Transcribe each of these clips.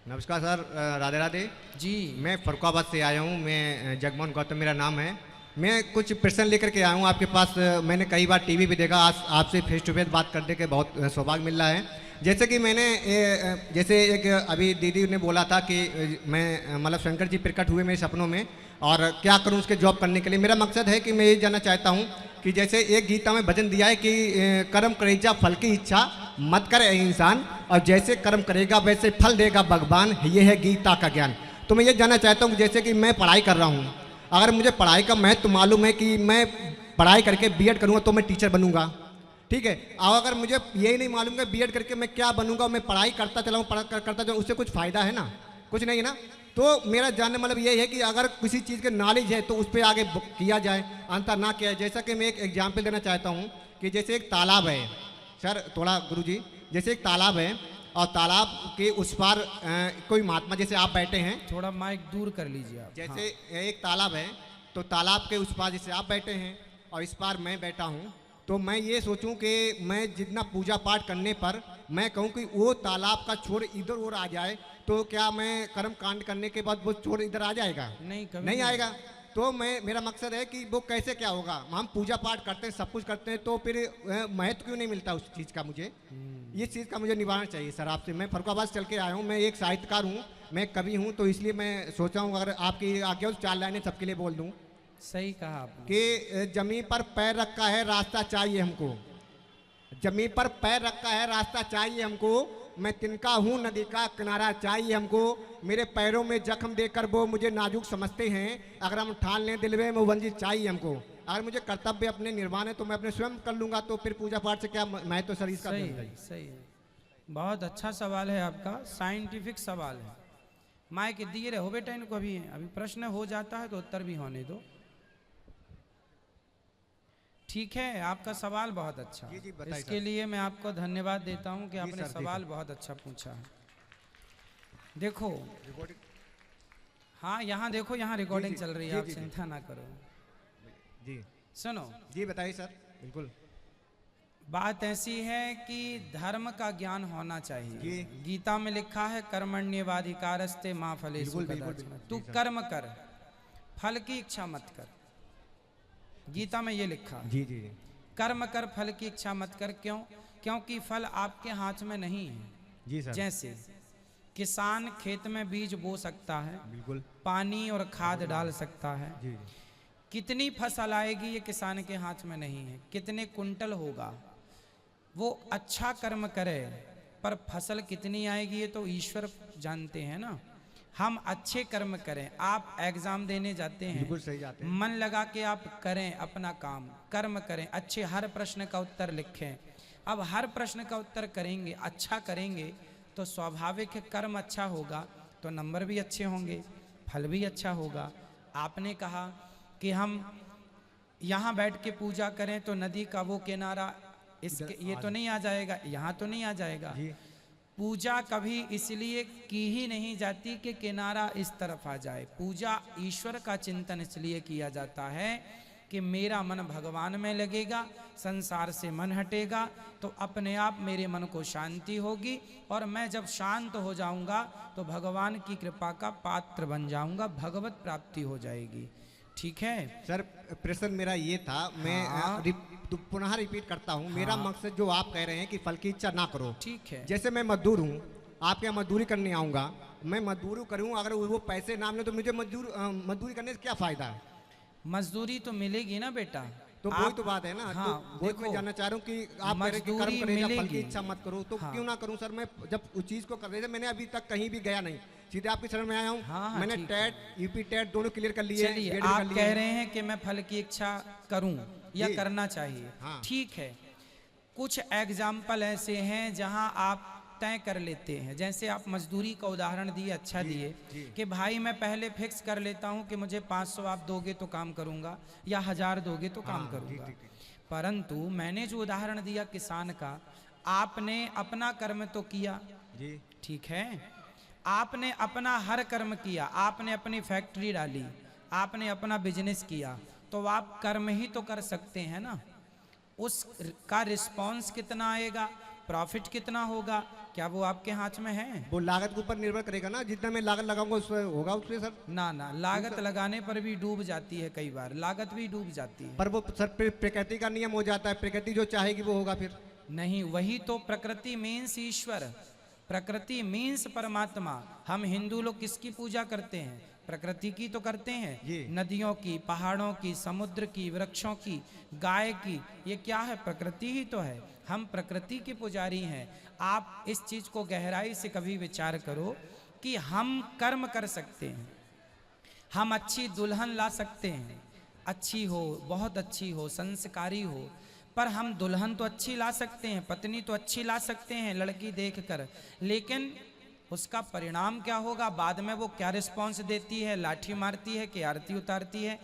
नमस्कार सर, राधे राधे जी। मैं फरुखाबाद से आया हूँ। मैं जगमोहन गौतम मेरा नाम है। मैं कुछ प्रश्न लेकर के आया हूँ आपके पास। मैंने कई बार टीवी पे देखा, आज आपसे फेस टू फेस बात करने के बहुत सौभाग्य मिल रहा है। जैसे कि मैंने जैसे एक अभी दीदी ने बोला था कि मैं मतलब शंकर जी प्रकट हुए मेरे सपनों में और क्या करूं उसके जॉब करने के लिए। मेरा मकसद है कि मैं ये जानना चाहता हूं कि जैसे एक गीता में भजन दिया है कि कर्म करेजा फल की इच्छा मत करे इंसान, और जैसे कर्म करेगा वैसे फल देगा भगवान, ये है गीता का ज्ञान। तो मैं ये जानना चाहता हूँ कि जैसे कि मैं पढ़ाई कर रहा हूँ, अगर मुझे पढ़ाई का महत्व मालूम है कि मैं पढ़ाई करके बीएड करूँगा तो मैं टीचर बनूंगा, ठीक है। और अगर मुझे यही नहीं मालूम कि बीएड करके मैं क्या बनूंगा, मैं पढ़ाई करता चलाऊँ करता चलाऊँ, उससे कुछ फ़ायदा है ना? कुछ नहीं है ना। तो मेरा जानने मतलब ये है कि अगर किसी चीज़ के नॉलेज है तो उस पर आगे किया जाए, अंतर ना किया जाए। जैसा कि मैं एक एग्जाम्पल देना चाहता हूँ कि जैसे एक तालाब है सर, थोड़ा गुरुजी, जैसे एक तालाब है और तालाब के उस पार कोई महात्मा, जैसे आप बैठे हैं, थोड़ा माइक दूर कर लीजिए आप। जैसे एक तालाब है तो तालाब के उस पार जैसे आप बैठे हैं और इस पार मैं बैठा हूँ, तो मैं ये सोचूं कि मैं जितना पूजा पाठ करने पर मैं कहूँ कि वो तालाब का छोर इधर और आ जाए, तो क्या मैं कर्म कांड करने के बाद वो छोर इधर आ जाएगा? नहीं, कभी नहीं आएगा। तो मेरा मकसद है कि वो कैसे क्या होगा। हम पूजा पाठ करते हैं, सब कुछ करते हैं, तो फिर महत्व क्यों नहीं मिलता उस चीज़ का? मुझे इस चीज़ का मुझे निवारण चाहिए सर आपसे। मैं फरुखाबाद चल के आया हूँ, मैं एक साहित्यकार हूँ, मैं कवि हूँ, तो इसलिए मैं सोचा हूँ अगर आपकी आज्ञा हो तो 4 लाइनें सबके लिए बोल दूँ सही कहा आपने। कि जमीन पर पैर रखा है रास्ता चाहिए हमको, जमीन पर पैर रखा है रास्ता चाहिए हमको, मैं तिनका हूँ नदी का किनारा चाहिए हमको, मेरे पैरों में जख्म देकर वो मुझे नाजुक समझते हैं, अगर हम ठान लें दिल में वो वंजित चाहिए हमको। अगर मुझे कर्तव्य अपने निर्वाण है तो मैं अपने स्वयं कर लूंगा, तो फिर पूजा पाठ से क्या मैं तो शरीर का सही है, सही है। बहुत अच्छा सवाल है आपका, साइंटिफिक सवाल है। माइक दिए रहो बेटा इनको, अभी प्रश्न हो जाता है तो उत्तर भी होने दो। ठीक है, आपका सवाल बहुत अच्छा। जी, बताइए इसके सर। लिए मैं आपको धन्यवाद देता हूं कि जी आपने सर, जी सवाल सर। बहुत अच्छा पूछा है। देखो, हाँ यहाँ देखो, यहाँ रिकॉर्डिंग जी, चल रही है, जी, आप जी, जी। चिंता ना करो। जी सुनो, जी, बताइए सर। बिल्कुल। बात ऐसी है कि धर्म का ज्ञान होना चाहिए। जी गीता में लिखा है कर्मण्येवाधिकारस्ते माँ फलेषु बिल्कुल बिल्कुल कदाचन। बिल्कुल। तू जी सर। कर्म कर, फल की इच्छा मत कर। गीता में ये लिखा है, जी जी जी। कर्म कर फल की इच्छा मत कर। क्यों? क्योंकि फल आपके हाथ में नहीं है। जी सर। जैसे किसान खेत में बीज बो सकता है, बिल्कुल। पानी और खाद डाल सकता है, जी जी। कितनी फसल आएगी ये किसान के हाथ में नहीं है, कितने कुंटल होगा। वो अच्छा कर्म करे पर फसल कितनी आएगी ये तो ईश्वर जानते हैं ना। हम अच्छे कर्म करें। आप एग्जाम देने जाते हैं, बिल्कुल सही जाते हैं। मन लगा के आप करें अपना काम, कर्म करें, अच्छे हर प्रश्न का उत्तर लिखें। अब हर प्रश्न का उत्तर करेंगे, अच्छा करेंगे, तो स्वाभाविक है कर्म अच्छा होगा तो नंबर भी अच्छे होंगे, फल भी अच्छा होगा। आपने कहा कि हम यहाँ बैठ के पूजा करें तो नदी का वो किनारा इसके ये तो नहीं आ जाएगा, यहाँ तो नहीं आ जाएगा। जी पूजा कभी इसलिए की ही नहीं जाती कि किनारा इस तरफ आ जाए। पूजा ईश्वर का चिंतन इसलिए किया जाता है कि मेरा मन भगवान में लगेगा, संसार से मन हटेगा तो अपने आप मेरे मन को शांति होगी, और मैं जब शांत हो जाऊंगा तो भगवान की कृपा का पात्र बन जाऊंगा, भगवत प्राप्ति हो जाएगी। ठीक है सर, प्रश्न मेरा ये था, मैं हाँ। तो पुनः रिपीट करता हूँ। मेरा हाँ। मकसद जो आप कह रहे हैं कि फल की इच्छा ना करो, ठीक है। जैसे मैं मजदूर हूँ, आपके यहाँ मजदूरी करने आऊँगा, मैं मजदूरी करूँ, अगर वो पैसे ना मिले तो मुझे मजदूरी करने से क्या फ़ायदा है? मजदूरी तो मिलेगी ना बेटा। तो वही तो बात है ना। हाँ, तो वही मैं जानना चाह रहा हूँ कि आप कह रहे हैं कि कर्म मजदूरी करेगा फल की मिलेगी। इच्छा मत करो, तो हाँ। क्यों ना करूँ सर? मैं जब उस चीज़ को कर रहे थे, मैंने अभी तक कहीं भी गया नहीं, सीधे आपके शरण में आया हूँ। हाँ, हाँ, मैंने ठीक टेट यूपी टेट दोनों क्लियर कर लिए, चलिए, बीएड भी आप कर लिए कह हैं। रहे हैं कि मैं फल की इच्छा करूं या जी। करना चाहिए। हाँ। ठीक है, कुछ एग्जाम्पल ऐसे हैं जहां आप तय कर लेते हैं। जैसे आप मजदूरी का उदाहरण दिए, अच्छा जी, दिए जी। कि भाई मैं पहले फिक्स कर लेता हूं कि मुझे 500 आप दोगे तो काम करूंगा, या 1000 दोगे तो काम हाँ, करूंगा। ठीक ठीक। परंतु मैंने जो उदाहरण दिया किसान का, आपने अपना कर्म तो किया, जी ठीक है, आपने अपना हर कर्म किया, आपने अपनी फैक्ट्री डाली, आपने अपना बिजनेस किया, तो आप कर्म ही तो कर सकते हैं ना। उस का रिस्पॉन्स कितना आएगा, प्रॉफिट कितना होगा, क्या वो आपके हाथ में है? वो लागत के ऊपर निर्भर करेगा ना, जितना मैं लागत लगाऊंगा उसमें होगा उसमें सर। ना ना, लागत लगाने पर भी डूब जाती है, कई बार लागत भी डूब जाती है। पर वो सर प्रकृति का नियम हो जाता है, प्रकृति जो चाहेगी वो होगा फिर। नहीं, वही तो प्रकृति मीन्स ईश्वर, प्रकृति मीन्स परमात्मा। हम हिंदू लोग किसकी पूजा करते हैं? प्रकृति की तो करते जी। हैं, नदियों की, पहाड़ों की, समुद्र की, वृक्षों की, गाय की। ये क्या है? प्रकृति ही तो है। हम प्रकृति के पुजारी हैं। आप इस चीज को गहराई से कभी विचार करो कि हम कर्म कर सकते हैं, हम अच्छी दुल्हन ला सकते हैं, अच्छी हो, बहुत अच्छी हो, संस्कारी हो, पर हम दुल्हन तो अच्छी ला सकते हैं, पत्नी तो अच्छी ला सकते हैं लड़की देखकर, लेकिन उसका परिणाम क्या होगा? बाद में वो क्या रिस्पॉन्स देती है? लाठी मारती है कि आरती उतारती है?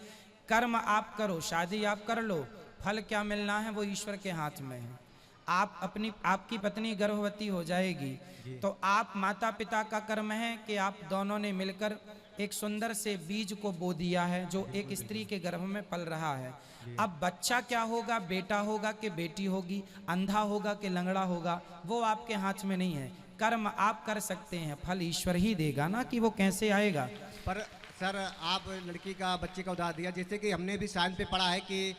कर्म आप करो, शादी आप कर लो, फल क्या मिलना है वो ईश्वर के हाथ में है। आपकी पत्नी गर्भवती हो जाएगी तो आप माता पिता का कर्म है कि आप दोनों ने मिलकर एक सुंदर से बीज को बो दिया है जो एक स्त्री के गर्भ में पल रहा है। अब बच्चा क्या होगा? बेटा होगा कि बेटी होगी, अंधा होगा कि लंगड़ा होगा, वो आपके हाथ में नहीं है। कर्म आप कर सकते हैं, फल ईश्वर ही देगा ना, कि वो कैसे आएगा। पर सर आप लड़की का बच्चे का उदाहरण दिया, जैसे कि हमने भी साइंस पे पढ़ा है कि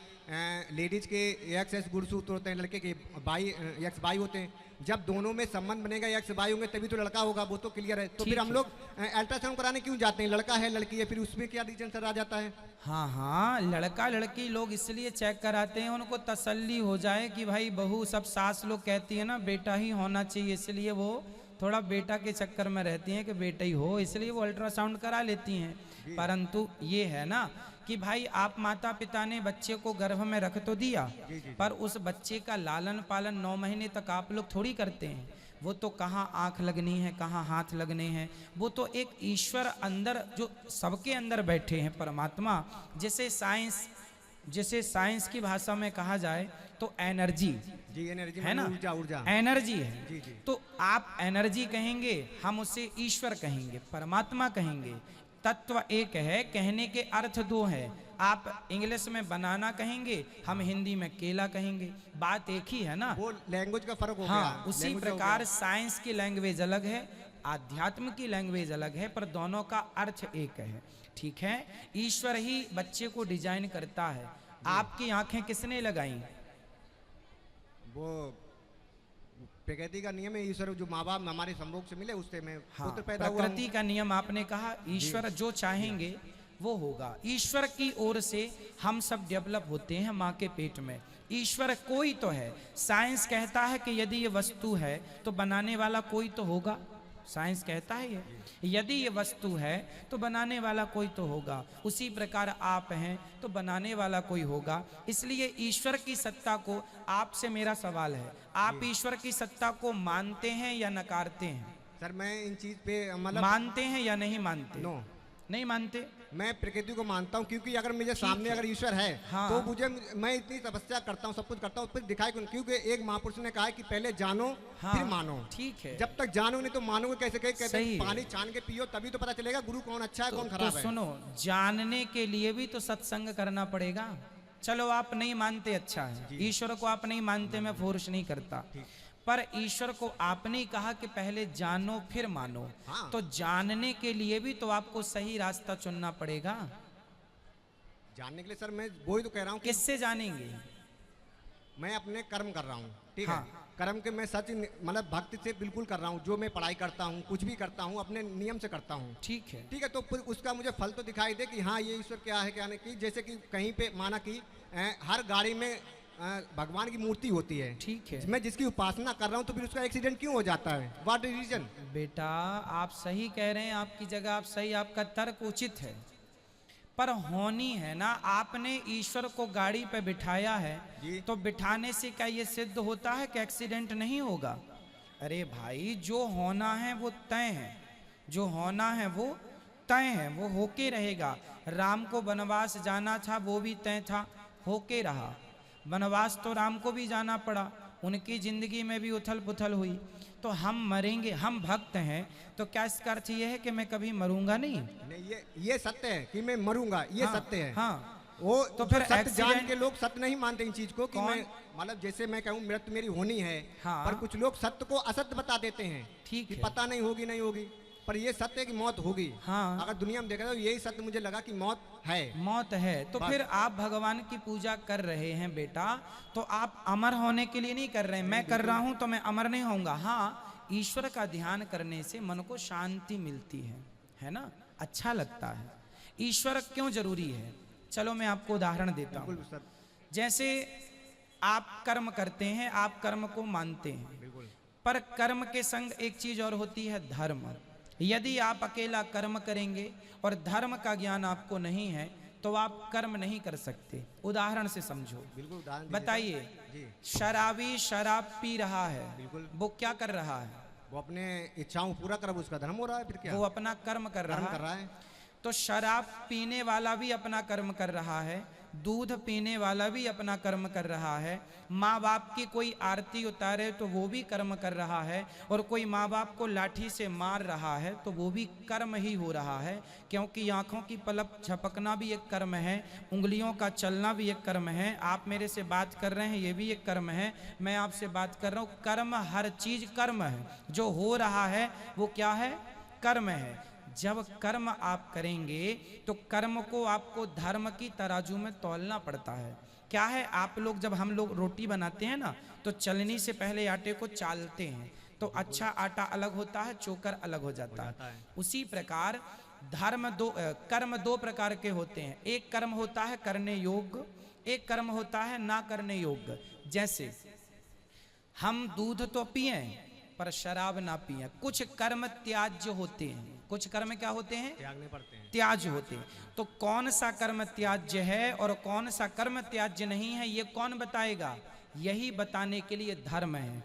लेडीज के एक्स गुणसूत्र होते हैं, लड़के के बाई एक्स बाई होते हैं। जब दोनों में संबंध बनेगा, एक्स बाई होंगे तभी तो लड़का होगा, वो तो क्लियर है। तो फिर हम लोग अल्ट्रासाउंड कराने क्यों जाते हैं? लड़का है लड़की है, फिर उसमें क्या रीजन सर आ जाता है? हाँ हाँ, लड़का लड़की लोग इसलिए चेक कराते हैं, उनको तसल्ली हो जाए कि भाई बहू, सब सास लोग कहती है ना बेटा ही होना चाहिए, इसलिए वो थोड़ा बेटा के चक्कर में रहती हैं कि बेटा ही हो, इसलिए वो अल्ट्रासाउंड करा लेती हैं। परंतु ये है ना कि भाई आप माता पिता ने बच्चे को गर्भ में रख तो दिया, पर उस बच्चे का लालन पालन 9 महीने तक आप लोग थोड़ी करते हैं। वो तो कहाँ आंख लगनी है, कहाँ हाथ लगने हैं, वो तो एक ईश्वर अंदर, जो सबके अंदर बैठे हैं परमात्मा। जैसे साइंस की भाषा में कहा जाए तो एनर्जी जी, एनर्जी है ना, ऊर्जा एनर्जी है। जी, जी। तो आप एनर्जी कहेंगे, हम उसे ईश्वर कहेंगे, परमात्मा कहेंगे। तत्व एक है, कहने के अर्थ दो है। आप इंग्लिश में बनाना कहेंगे, हम हिंदी में केला कहेंगे, बात एक ही है ना। वो लैंग्वेज का फर्क हो हाँ, गया। उसी language का हो प्रकार गया। साइंस की लैंग्वेज अलग है, आध्यात्म की लैंग्वेज अलग है, पर दोनों का अर्थ एक है। ठीक है, ईश्वर ही बच्चे को डिजाइन करता है। आपकी आंखें किसने लगाई? वो प्रकृति का नियम है, ईश्वर जो माँ बाप हमारे संभोग से मिले उससे मैं हाँ, पुत्र पैदा हुआ प्रकृति का नियम आपने कहा, ईश्वर जो चाहेंगे वो होगा। ईश्वर की ओर से हम सब डेवलप होते हैं माँ के पेट में। ईश्वर कोई तो है। साइंस कहता है कि यदि ये वस्तु है तो बनाने वाला कोई तो होगा। साइंस कहता है ये, यदि ये वस्तु है तो बनाने वाला कोई तो होगा। उसी प्रकार आप हैं तो बनाने वाला कोई होगा। इसलिए ईश्वर की सत्ता को, आपसे मेरा सवाल है, आप ईश्वर की सत्ता को मानते हैं या नकारते हैं? सर मैं इन चीज पे मतलब मानते हैं या नहीं मानते? नो, नहीं मानते। मैं प्रकृति को मानता हूँ, क्योंकि अगर मेरे सामने अगर ईश्वर है हाँ। तो मैं इतनी तपस्या करता हूँ, सब कुछ करता हूँ, फिर दिखाई क्योंकि एक महापुरुष ने कहा है कि पहले जानो हाँ, फिर मानो। ठीक है। जब तक जानो नहीं तो मानोगे कैसे? कहते सही हैं है। पानी छान के पियो तभी तो पता चलेगा गुरु कौन अच्छा है कौन तो खराब है। सुनो, जानने के लिए भी तो सत्संग करना पड़ेगा। चलो आप नहीं मानते, अच्छा है, ईश्वर को आप नहीं मानते, मैं फोर्स नहीं करता, पर ईश्वर को आपने ही कहा कि पहले जानो फिर मानो। हाँ। तो जानने के लिए भी तो आपको सही रास्ता चुनना पड़ेगा। जानने के लिए सर मैं वही तो कह रहा हूँ कि किससे जानेंगे? मैं अपने कर्म कर रहा हूँ, ठीक हाँ। है, कर्म के मैं सच मतलब भक्ति से बिल्कुल कर रहा हूँ। जो मैं पढ़ाई करता हूँ, कुछ भी करता हूँ, अपने नियम से करता हूँ, ठीक है। ठीक है। तो फिर उसका मुझे फल तो दिखाई दे कि हाँ ये ईश्वर क्या है क्या नहीं। कि जैसे कि कहीं पे माना कि हर गाड़ी में भगवान की मूर्ति होती है, ठीक है। मैं जिसकी उपासना कर रहा हूँ तो फिर उसका एक्सीडेंट क्यों हो जाता है? What is reason? बेटा आप सही कह रहे हैं, आपकी जगह आप सही, आपका तर्क उचित है, पर होनी है ना। आपने ईश्वर को गाड़ी पे बिठाया है जी। तो बिठाने से क्या ये सिद्ध होता है कि एक्सीडेंट नहीं होगा? अरे भाई, जो होना है वो तय है, जो होना है वो तय है, वो होके रहेगा। राम को वनवास जाना था, वो भी तय था, होके रहा। वनवास तो राम को भी जाना पड़ा, उनकी जिंदगी में भी उथल पुथल हुई। तो हम मरेंगे, हम भक्त हैं, तो क्या इसका अर्थ ये है कि मैं कभी मरूंगा नहीं? नहीं, ये सत्य है कि मैं मरूंगा, ये हाँ, सत्य है। हाँ, वो तो जो फिर सत्य जान एक्सीडेंट के लोग सत्य नहीं मानते इन चीज को कि कौन? मैं मतलब जैसे मैं कहूँ मृत्यु मेरी होनी है, हाँ। पर कुछ लोग सत्य को असत्य बता देते हैं ठीक कि है। पता नहीं होगी नहीं होगी, पर ये सत्य है कि मौत होगी। हाँ। अगर दुनिया में देखा तो यही सत्य मुझे लगा कि मौत है। मौत है तो बस। फिर आप भगवान की पूजा कर रहे हैं बेटा, तो आप अमर होने के लिए नहीं कर रहे हैं। मैं कर रहा हूं तो मैं अमर नहीं होऊंगा। हाँ, ईश्वर का ध्यान करने से मन को शांति मिलती है ना, अच्छा लगता है। ईश्वर क्यों जरूरी है, चलो मैं आपको उदाहरण देता हूं। बिल्कुल सर, जैसे आप कर्म करते हैं, आप कर्म को मानते हैं, बिल्कुल पर कर्म के संग एक चीज और होती है, धर्म। यदि आप अकेला कर्म करेंगे और धर्म का ज्ञान आपको नहीं है तो आप कर्म नहीं कर सकते। उदाहरण से समझो, बिल्कुल उदाहरण दीजिए बताइए, जी। शराबी शराब पी रहा है, बिल्कुल। वो क्या कर रहा है? वो अपने इच्छाओं पूरा कर, उसका धर्म हो रहा है, फिर क्या वो अपना कर्म कर कर्म रहा कर है। रहा है। तो शराब पीने वाला भी अपना कर्म कर रहा है, दूध पीने वाला भी अपना कर्म कर रहा है, माँ बाप की कोई आरती उतारे तो वो भी कर्म कर रहा है, और कोई माँ बाप को लाठी से मार रहा है तो वो भी कर्म ही हो रहा है। क्योंकि आँखों की पलक झपकना भी एक कर्म है, उंगलियों का चलना भी एक कर्म है, आप मेरे से बात कर रहे हैं ये भी एक कर्म है, मैं आपसे बात कर रहा हूँ, कर्म, हर चीज कर्म है। जो हो रहा है वो क्या है? कर्म है। जब कर्म आप करेंगे तो कर्म को आपको धर्म की तराजू में तौलना पड़ता है। क्या है, आप लोग जब हम लोग रोटी बनाते हैं ना तो चलनी से पहले आटे को चालते हैं, तो अच्छा आटा अलग होता है, चोकर अलग हो जाता है। उसी प्रकार कर्म दो प्रकार के होते हैं। एक कर्म होता है करने योग्य, एक कर्म होता है ना करने योग्य। जैसे हम दूध तो पिए पर शराब ना पिए। कुछ कर्म त्याज्य होते हैं। कुछ कर्म क्या होते हैं? त्यागने पड़ते हैं। त्याज्य होते हैं। तो कौन सा कर्म त्याज्य है और कौन सा कर्म त्याज्य नहीं है, ये कौन बताएगा? यही बताने के लिए धर्म है।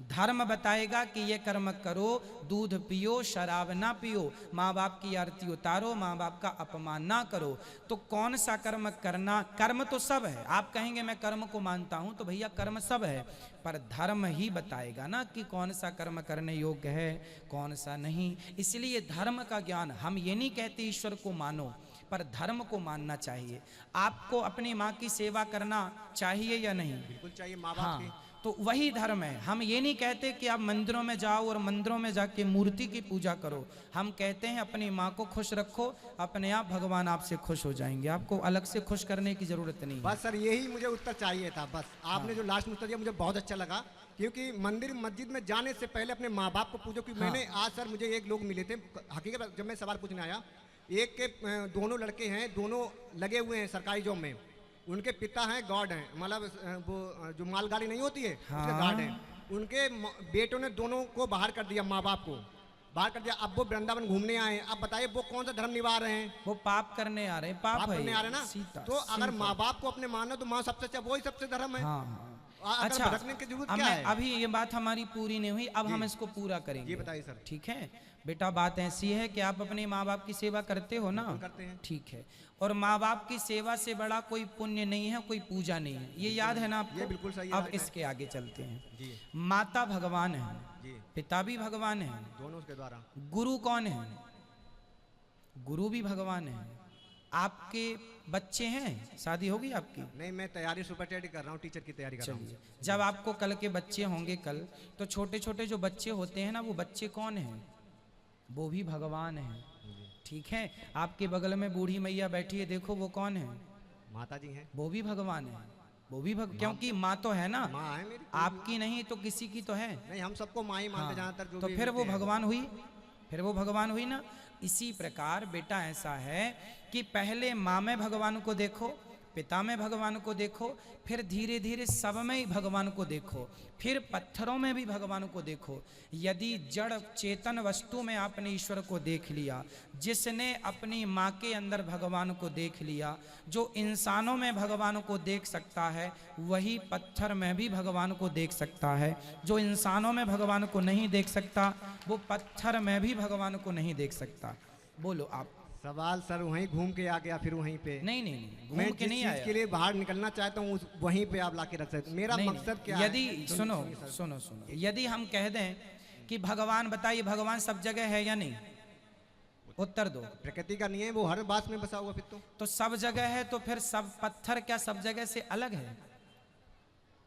धर्म बताएगा कि ये कर्म करो, दूध पियो, शराब ना पियो, माँ बाप की आरती उतारो, माँ बाप का अपमान ना करो। तो कौन सा कर्म करना? कर्म तो सब है। आप कहेंगे मैं कर्म को मानता हूं, तो भैया कर्म सब है, पर धर्म ही बताएगा ना कि कौन सा कर्म करने योग्य है, कौन सा नहीं। इसलिए धर्म का ज्ञान, हम ये नहीं कहते ईश्वर को मानो, पर धर्म को मानना चाहिए। आपको अपनी माँ की सेवा करना चाहिए या नहीं? बिल्कुल चाहिए, माँ बाप हाँ, की। तो वही धर्म है। हम ये नहीं कहते कि आप मंदिरों में जाओ और मंदिरों में जाके मूर्ति की पूजा करो। हम कहते हैं अपनी माँ को खुश रखो, अपने आप भगवान आपसे खुश हो जाएंगे, आपको अलग से खुश करने की जरूरत नहीं है। बस सर यही मुझे उत्तर चाहिए था। बस आपने जो लास्ट में उत्तर दिया मुझे बहुत अच्छा लगा, क्योंकि मंदिर मस्जिद में जाने से पहले अपने माँ बाप को पूछो। क्योंकि मैंने आज सर, मुझे एक लोग मिले थे, हकीकत जब मैं सवाल पूछने आया, एक के दोनों लड़के हैं, दोनों लगे हुए हैं सरकारी जॉब में, उनके पिता हैं गार्ड हैं, मतलब वो जो मालगाड़ी नहीं होती है उसके गार्ड हैं। उनके बेटों ने दोनों को बाहर कर दिया, माँ बाप को बाहर कर दिया। अब वो वृंदावन घूमने आए हैं। अब बताइए वो कौन सा धर्म निभा रहे हैं? वो पाप करने आ रहे हैं, पाप करने आ रहे हैं ना। सीता, तो अगर सीता। माँ बाप को अपने मानो तो माँ सबसे अच्छा, वही सबसे धर्म है। हाँ, हाँ। अगर अच्छा, भटकने की जरूरत अब क्या मैं है? अभी ये बात हमारी पूरी नहीं हुई, अब हम इसको पूरा करेंगे। ये बताइए सर। ठीक है बेटा, बात ऐसी है कि आप अपने माँ बाप की सेवा करते हो ना? करते हैं। ठीक है। और माँ बाप की सेवा से बड़ा कोई पुण्य नहीं है, कोई पूजा नहीं है, ये याद है ना आपको? ये बिल्कुल सही अब याद है। इसके आगे चलते हैं। जी माता भगवान है, जी, पिता भी भगवान है, दोनों उसके द्वारा। गुरु कौन है? गुरु भी भगवान है। आपके बच्चे हैं, शादी होगी आपकी? नहीं, मैं तैयारी सुपर टेट कर रहा हूँ, टीचर की तैयारी कर रहा हूँ। चलिए, जब आपको कल के बच्चे होंगे कल, तो छोटे छोटे जो बच्चे होते हैं ना, वो बच्चे कौन हैं? वो भी भगवान हैं। ठीक है। आपके बगल में बूढ़ी मैया बैठी है, देखो वो कौन है? माता जी हैं। वो भी भगवान है। वो भी क्योंकि माँ तो है ना, माँ है मेरी। आपकी नहीं तो किसी की तो है। नहीं, हम सबको माँ ही मानते हाँ, ज्यादातर जो तो भी फिर वो मिलते हैं। भगवान हुई, फिर वो भगवान हुई ना। इसी प्रकार बेटा ऐसा है कि पहले माँ में भगवान को देखो, पिता में भगवान को देखो, फिर धीरे धीरे सब में ही भगवान को देखो, फिर पत्थरों में भी भगवान को देखो। यदि जड़ चेतन वस्तु में आपने ईश्वर को देख लिया, जिसने अपनी माँ के अंदर भगवान को देख लिया, जो इंसानों में भगवान को देख सकता है, वही पत्थर में भी भगवान को देख सकता है। जो इंसानों में भगवान को नहीं देख सकता, वो पत्थर में भी भगवान को नहीं देख सकता। बोलो आप। सवाल सर वहीं घूम के आ गया, फिर वहीं पे। नहीं नहीं नहीं, मैं घूम के जिस नहीं चीज आया। के लिए बाहर निकलना चाहता हूँ वहीं पे आप लाके रख सकते। मेरा नहीं, मकसद क्या यदि है? सुनो सुनो सुनो, यदि हम कह दें कि भगवान, बताइए भगवान सब जगह है या नहीं? वो उत्तर दो। प्रकृति का नियम वो हर बात में बसा हुआ फिर तो सब जगह है, तो फिर सब पत्थर क्या सब जगह से अलग है?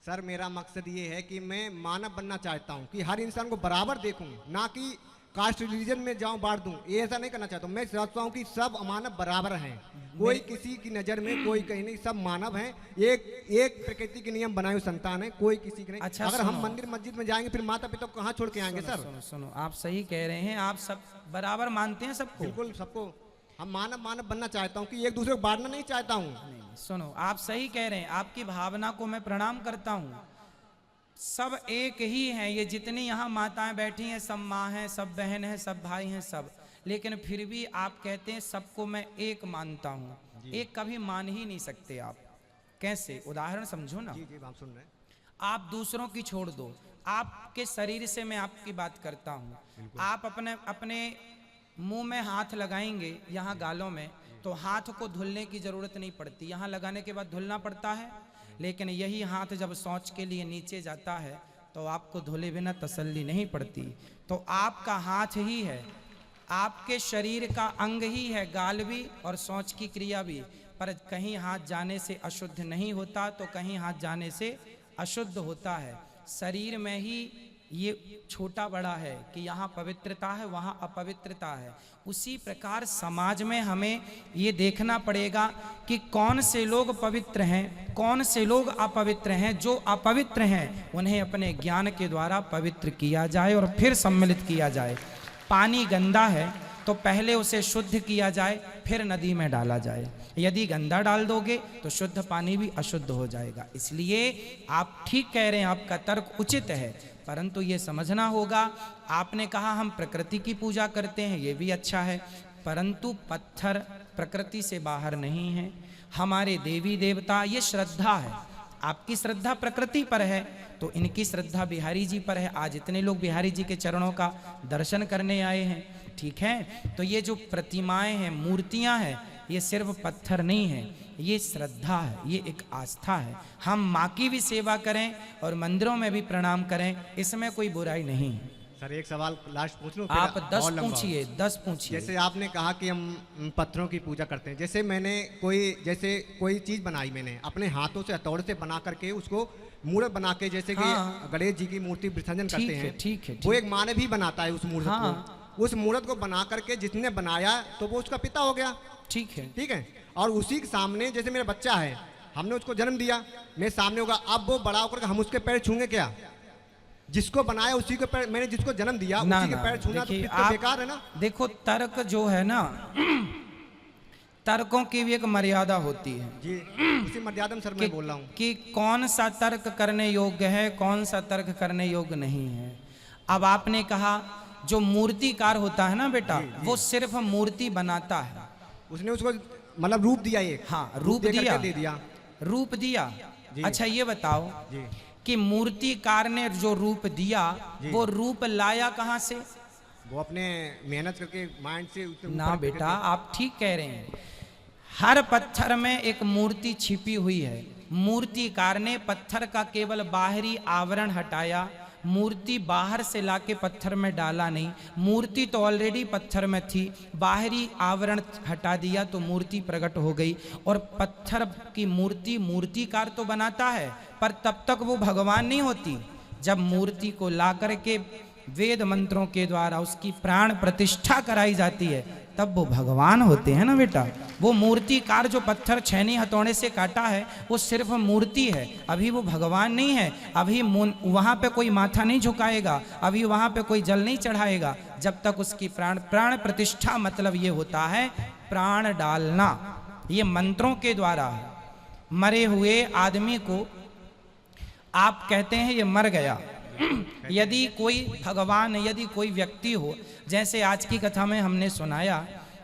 सर मेरा मकसद ये है कि मैं मानव बनना चाहता हूँ कि हर इंसान को बराबर देखूं, ना कि कास्ट रिलीजन में जाऊं बांट दूं, ये ऐसा नहीं करना चाहता हूं। मैं चाहता हूं कि सब मानव बराबर हैं, कोई किसी की नज़र में कोई कहीं नहीं, सब मानव हैं, एक प्रकृति के नियम बनाए हुए संतान है, कोई किसी के नहीं। अच्छा, अगर हम सुनो। मंदिर मस्जिद में जाएंगे फिर माता पिता को कहाँ छोड़ के आएंगे? सर सुनो सुनो, आप सही कह रहे हैं, आप सब बराबर मानते हैं सबको। बिल्कुल सबको, हम मानव मानव बनना चाहता हूँ कि एक दूसरे को बांटना नहीं चाहता हूँ। नहीं, सुनो, आप सही कह रहे हैं, आपकी भावना को मैं प्रणाम करता हूँ। सब एक ही हैं, ये जितनी यहाँ माताएं बैठी हैं सब माँ हैं, सब बहन हैं, सब भाई हैं, सब। लेकिन फिर भी आप कहते हैं सबको मैं एक मानता हूँ। एक कभी मान ही नहीं सकते आप। कैसे? उदाहरण समझो ना। जी जी हम सुन रहे हैं। आप दूसरों की छोड़ दो, आपके शरीर से मैं आपकी बात करता हूँ। आप अपने अपने मुंह में हाथ लगाएंगे, यहाँ गालों में, तो हाथ को धुलने की जरूरत नहीं पड़ती, यहाँ लगाने के बाद धुलना पड़ता है। लेकिन यही हाथ जब शौच के लिए नीचे जाता है तो आपको धुले बिना तसल्ली नहीं पड़ती। तो आपका हाथ ही है, आपके शरीर का अंग ही है, गाल भी और शौच की क्रिया भी। पर कहीं हाथ जाने से अशुद्ध नहीं होता, तो कहीं हाथ जाने से अशुद्ध होता है। शरीर में ही ये छोटा बड़ा है कि यहाँ पवित्रता है, वहाँ अपवित्रता है। उसी प्रकार समाज में हमें ये देखना पड़ेगा कि कौन से लोग पवित्र हैं, कौन से लोग अपवित्र हैं। जो अपवित्र हैं उन्हें अपने ज्ञान के द्वारा पवित्र किया जाए और फिर सम्मिलित किया जाए। पानी गंदा है तो पहले उसे शुद्ध किया जाए, फिर नदी में डाला जाए। यदि गंदा डाल दोगे तो शुद्ध पानी भी अशुद्ध हो जाएगा। इसलिए आप ठीक कह रहे हैं, आपका तर्क उचित है, परंतु ये समझना होगा, आपने कहा हम प्रकृति की पूजा करते हैं, ये भी अच्छा है, परंतु पत्थर प्रकृति से बाहर नहीं है। हमारे देवी देवता, ये श्रद्धा है। आपकी श्रद्धा प्रकृति पर है तो इनकी श्रद्धा बिहारी जी पर है। आज इतने लोग बिहारी जी के चरणों का दर्शन करने आए हैं, ठीक है। तो ये जो प्रतिमाएं हैं, मूर्तियां हैं, ये सिर्फ पत्थर नहीं है, ये श्रद्धा है, ये एक आस्था है। हम माँ की भी सेवा करें और मंदिरों में भी प्रणाम करें, इसमें कोई बुराई नहीं है। सर एक सवाल लास्ट पूछ लूं? आप 10 पूछिए, 10 पूछिए। जैसे आपने कहा कि हम पत्थरों की पूजा करते हैं, जैसे मैंने कोई चीज बनाई, मैंने अपने हाथों से हथौड़े से बना करके उसको मूर्त बना के, जैसे कि गणेश जी की मूर्ति विसर्जन करते हैं, ठीक है, वो एक मानव भी बनाता है उस मूर्त को। उस मूर्त को बना करके जिसने बनाया तो वो उसका पिता हो गया, ठीक है। और उसी के सामने जैसे मेरा बच्चा है, हमने उसको जन्म दिया, मेरे सामने होगा, अब वो बड़ा होकर हम उसके पैर छूंगे क्या? जिसको बनाया उसी के पैर, मैंने जिसको जन्म दिया उसी के पैर छूना तो फिर तो बेकार है ना। देखो तर्क जो है ना, तर्कों की भी एक मर्यादा होती है जी, उसी मर्यादा में सर मैं बोल रहा हूँ कि कौन सा तर्क करने योग्य है, कौन सा तर्क करने योग्य नहीं है। अब आपने कहा जो मूर्तिकार होता है ना बेटा, वो सिर्फ मूर्ति बनाता है, उसने उसको मतलब रूप दिया, एक रूप दिया, रूप दिया। अच्छा ये बताओ कि मूर्तिकार ने जो रूप दिया वो रूप लाया कहाँ से? वो अपने मेहनत करके माइंड से ना बेटा, आप ठीक कह रहे हैं। हर पत्थर में एक मूर्ति छिपी हुई है। मूर्तिकार ने पत्थर का केवल बाहरी आवरण हटाया, मूर्ति बाहर से लाके पत्थर में डाला नहीं। मूर्ति तो ऑलरेडी पत्थर में थी, बाहरी आवरण हटा दिया तो मूर्ति प्रकट हो गई। और पत्थर की मूर्ति मूर्तिकार तो बनाता है, पर तब तक वो भगवान नहीं होती। जब मूर्ति को ला करके वेद मंत्रों के द्वारा उसकी प्राण प्रतिष्ठा कराई जाती है, तब वो भगवान होते हैं ना बेटा। वो मूर्तिकार जो पत्थर छैनी हथौड़े से काटा है वो सिर्फ मूर्ति है, अभी वो भगवान नहीं है। अभी वहाँ पे कोई माथा नहीं झुकाएगा, अभी वहाँ पे कोई जल नहीं चढ़ाएगा, जब तक उसकी प्राण प्रतिष्ठा, मतलब ये होता है प्राण डालना, ये मंत्रों के द्वारा है। मरे हुए आदमी को आप कहते हैं ये मर गया। यदि कोई भगवान, यदि कोई व्यक्ति हो, जैसे आज की कथा में हमने सुनाया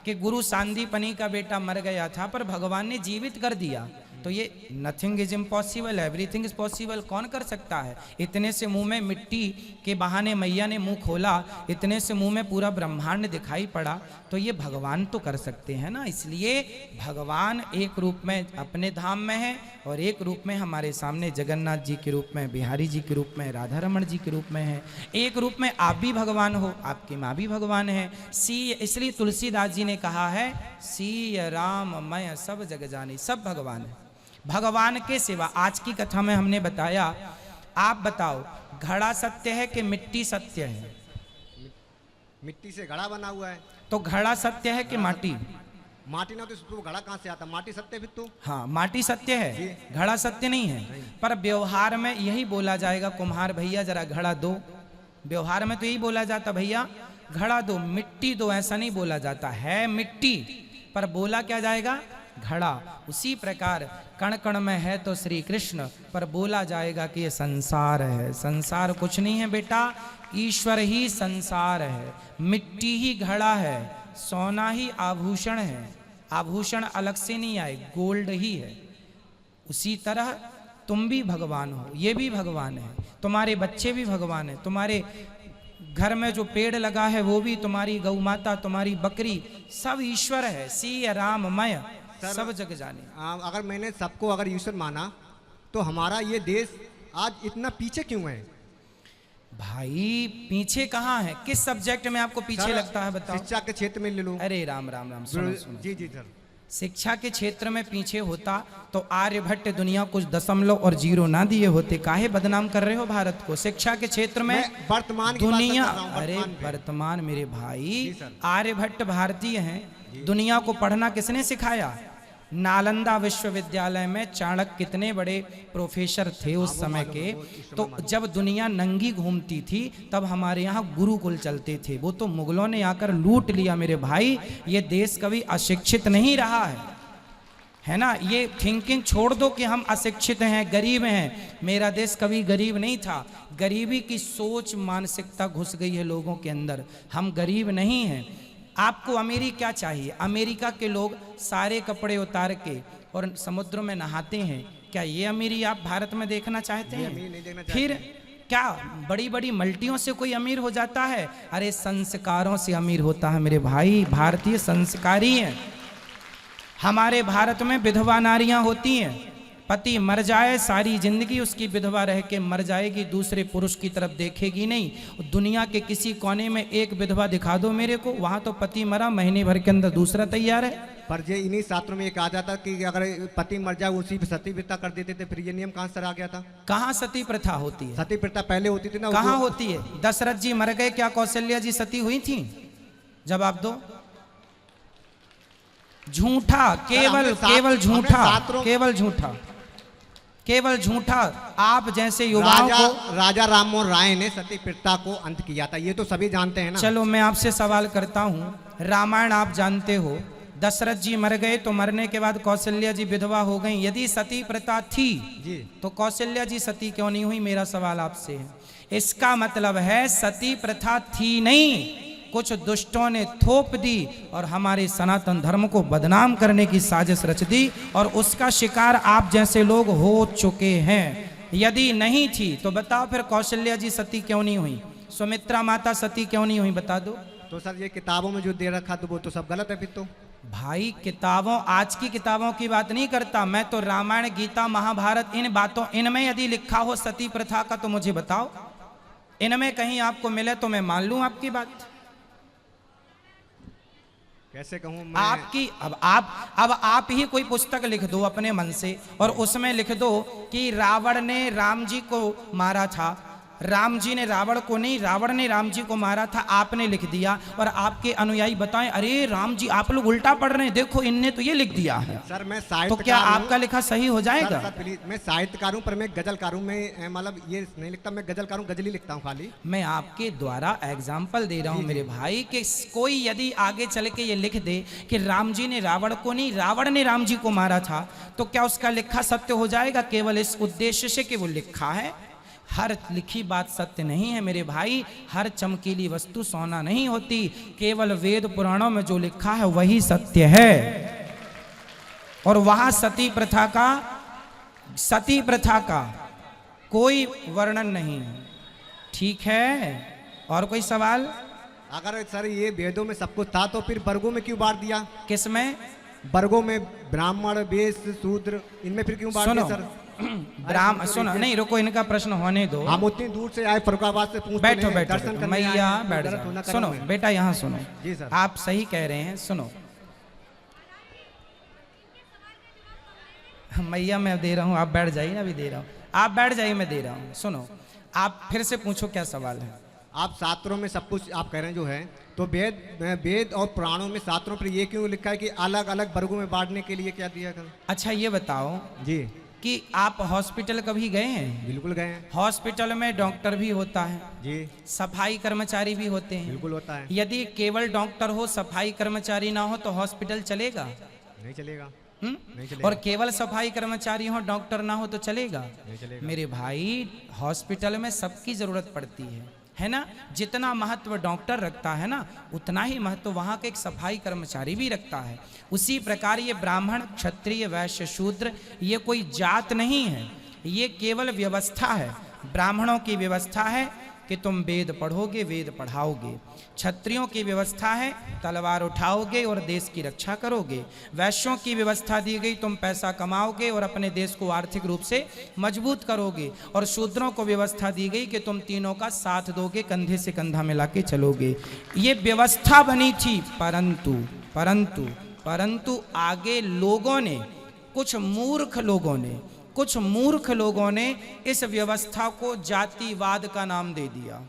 कि गुरु सांदीपनी का बेटा मर गया था पर भगवान ने जीवित कर दिया, तो ये nothing is impossible, everything is possible कौन कर सकता है? इतने से मुंह में मिट्टी के बहाने मैया ने मुंह खोला, इतने से मुंह में पूरा ब्रह्मांड दिखाई पड़ा, तो ये भगवान तो कर सकते हैं ना। इसलिए भगवान एक रूप में अपने धाम में है और एक रूप में हमारे सामने जगन्नाथ जी के रूप में, बिहारी जी के रूप में, राधा रमण जी के रूप में है। एक रूप में आप भी भगवान हो, आपकी माँ भी भगवान है। इसलिए तुलसीदास जी ने कहा है सीय राम मय सब जग जानी, सब भगवान है। भगवान के सिवा आज की कथा में हमने बताया, आप बताओ घड़ा सत्य है कि मिट्टी सत्य है? मिट्टी से घड़ा बना हुआ है। तो घड़ा सत्य है कि माटी? माटी ना तो घड़ा कहाँ से आता? माटी सत्य भी तो। हाँ, माटी सत्य है, घड़ा सत्य नहीं है। पर व्यवहार में यही बोला जाएगा, कुम्हार भैया जरा घड़ा दो। व्यवहार में तो यही बोला जाता, भैया घड़ा दो, मिट्टी दो, ऐसा नहीं बोला जाता है। मिट्टी पर बोला क्या जाएगा? घड़ा। उसी प्रकार कण कण में है तो श्री कृष्ण, पर बोला जाएगा कि ये संसार है। संसार कुछ नहीं है बेटा, ईश्वर ही संसार है। मिट्टी ही घड़ा है, सोना ही आभूषण है। आभूषण अलग से नहीं आए, गोल्ड ही है। उसी तरह तुम भी भगवान हो, ये भी भगवान है, तुम्हारे बच्चे भी भगवान है, तुम्हारे घर में जो पेड़ लगा है वो भी, तुम्हारी गौ माता, तुम्हारी बकरी, सब ईश्वर है। सी राममय सब जग जाने। अगर मैंने सबको अगर ईश्वर माना तो हमारा ये देश आज इतना पीछे क्यों है? भाई पीछे कहाँ है? किस सब्जेक्ट में आपको पीछे लगता है बताओ? शिक्षा के क्षेत्र में ले लो। अरे राम राम राम, सुनो सुनो। जी जी सर। शिक्षा के क्षेत्र में पीछे होता तो आर्यभट्ट दुनिया कुछ दशमलव और जीरो ना दिए होते। काहे बदनाम कर रहे हो भारत को? शिक्षा के क्षेत्र में वर्तमान दुनिया, अरे वर्तमान मेरे भाई, आर्यभट्ट भारतीय हैं। दुनिया को पढ़ना किसने सिखाया? नालंदा विश्वविद्यालय में चाणक्य कितने बड़े प्रोफेसर थे उस समय के। तो जब दुनिया नंगी घूमती थी तब हमारे यहाँ गुरुकुल चलते थे। वो तो मुगलों ने आकर लूट लिया मेरे भाई। ये देश कभी अशिक्षित नहीं रहा है ना। ये थिंकिंग छोड़ दो कि हम अशिक्षित हैं, गरीब हैं। मेरा देश कभी गरीब नहीं था। गरीबी की सोच, मानसिकता घुस गई है लोगों के अंदर। हम गरीब नहीं हैं। आपको अमीरी क्या चाहिए? अमेरिका के लोग सारे कपड़े उतार के और समुद्र में नहाते हैं। क्या ये अमीरी आप भारत में देखना चाहते हैं? फिर क्या बड़ी बड़ी मल्टियों से कोई अमीर हो जाता है? अरे संस्कारों से अमीर होता है मेरे भाई। भारतीय संस्कारी हैं। हमारे भारत में विधवा नारियां होती हैं। पति मर जाए, सारी जिंदगी उसकी विधवा रह के मर जाएगी, दूसरे पुरुष की तरफ देखेगी नहीं। दुनिया के किसी कोने में एक विधवा दिखा दो मेरे को, वहां तो पति मरा, महीने भर के अंदर दूसरा तैयार है। पर ये इन्हीं शास्त्रों में ये कहा जाता कि अगर पति मर जाए उसी पे सती प्रथा कर देते थे। फिर ये नियम कहाँ से आ गया था? कहाँ सती प्रथा होती है? सती प्रथा पहले होती थी ना। कहाँ होती है? दशरथ जी मर गए, क्या कौशल्या जी सती हुई थी? जवाब दो। झूठा, केवल केवल झूठा, केवल झूठा, केवल झूठा। आप जैसे युवाओं को राजा राम मोहन राय ने सती प्रथा को अंत किया था, ये तो सभी जानते हैं ना। चलो मैं आपसे सवाल करता हूँ, रामायण आप जानते हो, दशरथ जी मर गए तो मरने के बाद कौशल्या जी विधवा हो गई। यदि सती प्रथा थी जी तो कौशल्या जी सती क्यों नहीं हुई? मेरा सवाल आपसे है। इसका मतलब है सती प्रथा थी नहीं, कुछ दुष्टों ने थोप दी और हमारे सनातन धर्म को बदनाम करने की साजिश रच दी, और उसका शिकार आप जैसे लोग हो चुके हैं। यदि नहीं थी तो बताओ फिर कौशल्या जी सती क्यों नहीं हुई? सुमित्रा माता सती क्यों नहीं हुई? बता दो। तो सर ये किताबों में जो दे रखा तो वो तो सब गलत है फिर तो। भाई किताबों, आज की किताबों की बात नहीं करता मैं तो, रामायण गीता महाभारत इन बातों, इनमें यदि लिखा हो सती प्रथा का तो मुझे बताओ। इनमें कहीं आपको मिले तो मैं मान लूं आपकी बात। कैसे कहूँ मैं? आपकी अब आप ही कोई पुस्तक लिख दो अपने मन से और उसमें लिख दो कि रावण ने राम जी को मारा था, राम जी ने रावण को नहीं, रावण ने राम जी को मारा था, आपने लिख दिया, और आपके अनुयायी बताएं अरे राम जी आप लोग उल्टा पढ़ रहे हैं, देखो इनने तो ये लिख दिया है। सर मैं साहित्यकार, तो क्या आपका लिखा सही हो जाएगा? सर प्लीज, मैं साहित्यकार हूं पर मैं गजलकार हूं। मैं मतलब ये नहीं लिखता, मैं गजलकार हूं, गजल ही लिखता हूं खाली। मैं आपके द्वारा एग्जाम्पल दे रहा हूं मेरे भाई कि कोई यदि आगे चल के ये लिख दे कि राम जी ने रावण को नहीं, रावण ने राम जी को मारा था, तो क्या उसका लिखा सत्य हो जाएगा? केवल इस उद्देश्य से कि वो लिखा है। हर लिखी बात सत्य नहीं है मेरे भाई। हर चमकीली वस्तु सोना नहीं होती। केवल वेद पुराणों में जो लिखा है वही सत्य है। और वहां सती प्रथा का सती प्रथा का कोई वर्णन नहीं है। ठीक है, और कोई सवाल? अगर सर ये वेदों में सब कुछ था तो फिर वर्गों में क्यों बांट दिया? किसमें? वर्गों में, ब्राह्मण, वैश्य, शूद्र, इनमें फिर क्यों बांट दिया सर? सुनो, नहीं रुको, इनका प्रश्न होने दो। हम उतनी दूर से आए, फरुखाबाद से पूछते बैठो हैं, बैठो, दर्शन बैठो। करने मैया आए हैं, बैठ गलत होना जाओ। सुनो करो। बेटा, यहाँ सुनो। जी सर। आप सही कह रहे हैं, सुनो। मैया मैं दे रहा हूँ, आप बैठ जाइए, अभी दे रहा हूँ, आप बैठ जाइए, मैं दे रहा हूँ। सुनो, आप फिर से पूछो क्या सवाल है। आप शास्त्रों में सब कुछ आप कह रहे हैं जो है, तो वेद और पुराणों में शास्त्रों पर ये क्यों लिखा है कि अलग अलग वर्गों में बांटने के लिए क्या दिया कर? अच्छा ये बताओ जी, कि आप हॉस्पिटल कभी गए हैं? बिल्कुल गए हैं। हॉस्पिटल में डॉक्टर भी होता है, जी, सफाई कर्मचारी भी होते हैं। बिल्कुल होता है। यदि केवल डॉक्टर हो, सफाई कर्मचारी ना हो, तो हॉस्पिटल चलेगा? नहीं चलेगा। हुँ? नहीं चलेगा। और केवल सफाई कर्मचारी हो, डॉक्टर ना हो, तो चलेगा? नहीं चलेगा। मेरे भाई, हॉस्पिटल में सबकी जरूरत पड़ती है ना? जितना महत्व डॉक्टर रखता है ना, उतना ही महत्व वहाँ के एक सफाई कर्मचारी भी रखता है। उसी प्रकार ये ब्राह्मण, क्षत्रिय, वैश्य, शूद्र, ये कोई जात नहीं है, ये केवल व्यवस्था है। ब्राह्मणों की व्यवस्था है कि तुम वेद पढ़ोगे, वेद पढ़ाओगे। क्षत्रियों की व्यवस्था है तलवार उठाओगे और देश की रक्षा करोगे। वैश्यों की व्यवस्था दी गई, तुम पैसा कमाओगे और अपने देश को आर्थिक रूप से मजबूत करोगे। और शूद्रों को व्यवस्था दी गई कि तुम तीनों का साथ दोगे, कंधे से कंधा मिला के चलोगे। ये व्यवस्था बनी थी, परंतु परंतु परंतु आगे लोगों ने, कुछ मूर्ख लोगों ने इस व्यवस्था को जातिवाद का नाम दे दिया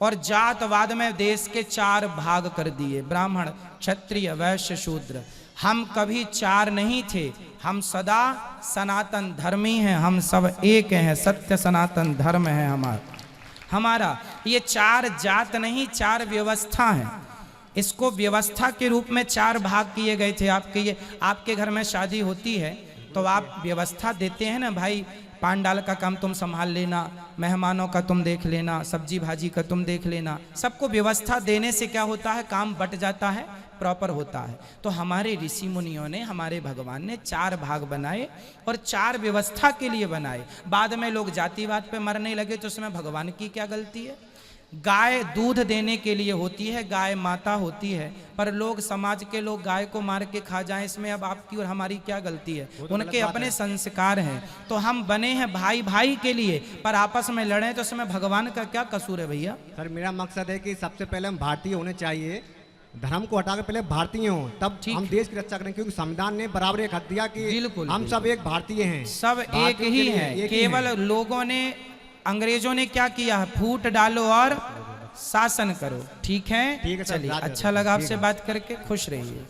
और जातवाद में देश के 4 भाग कर दिए, ब्राह्मण, क्षत्रिय, वैश्य, शूद्र। हम कभी 4 नहीं थे, हम सदा सनातन धर्मी हैं, हम सब एक हैं, सत्य सनातन धर्म है हमारा। ये 4 जात नहीं, 4 व्यवस्था हैं। इसको व्यवस्था के रूप में 4 भाग किए गए थे। आपके घर में शादी होती है तो आप व्यवस्था देते हैं ना, भाई पांडाल का काम तुम संभाल लेना, मेहमानों का तुम देख लेना, सब्जी भाजी का तुम देख लेना। सबको व्यवस्था देने से क्या होता है, काम बट जाता है, प्रॉपर होता है। तो हमारे ऋषि मुनियों ने, हमारे भगवान ने 4 भाग बनाए और 4 व्यवस्था के लिए बनाए। बाद में लोग जातिवाद पे मरने लगे तो उसमें भगवान की क्या गलती है? गाय दूध देने के लिए होती है, गाय माता होती है, पर लोग, समाज के लोग गाय को मार के खा जाएं, इसमें अब आपकी और हमारी क्या गलती है? उनके अपने संस्कार हैं। तो हम बने हैं भाई भाई के लिए, पर आपस में लड़ें तो उसमें भगवान का क्या कसूर है भैया? सर मेरा मकसद है कि सबसे पहले हम भारतीय होने चाहिए, धर्म को हटाकर पहले भारतीय हों, तब हम देश की रक्षा करें। क्योंकि संविधान ने बराबर एक हक दिया कि बिल्कुल, हम सब एक भारतीय हैं, सब एक ही हैं। केवल लोगों ने, अंग्रेजों ने क्या किया है, फूट डालो और शासन करो। ठीक है, चलिए, अच्छा लगा आपसे बात करके, खुश रहिए।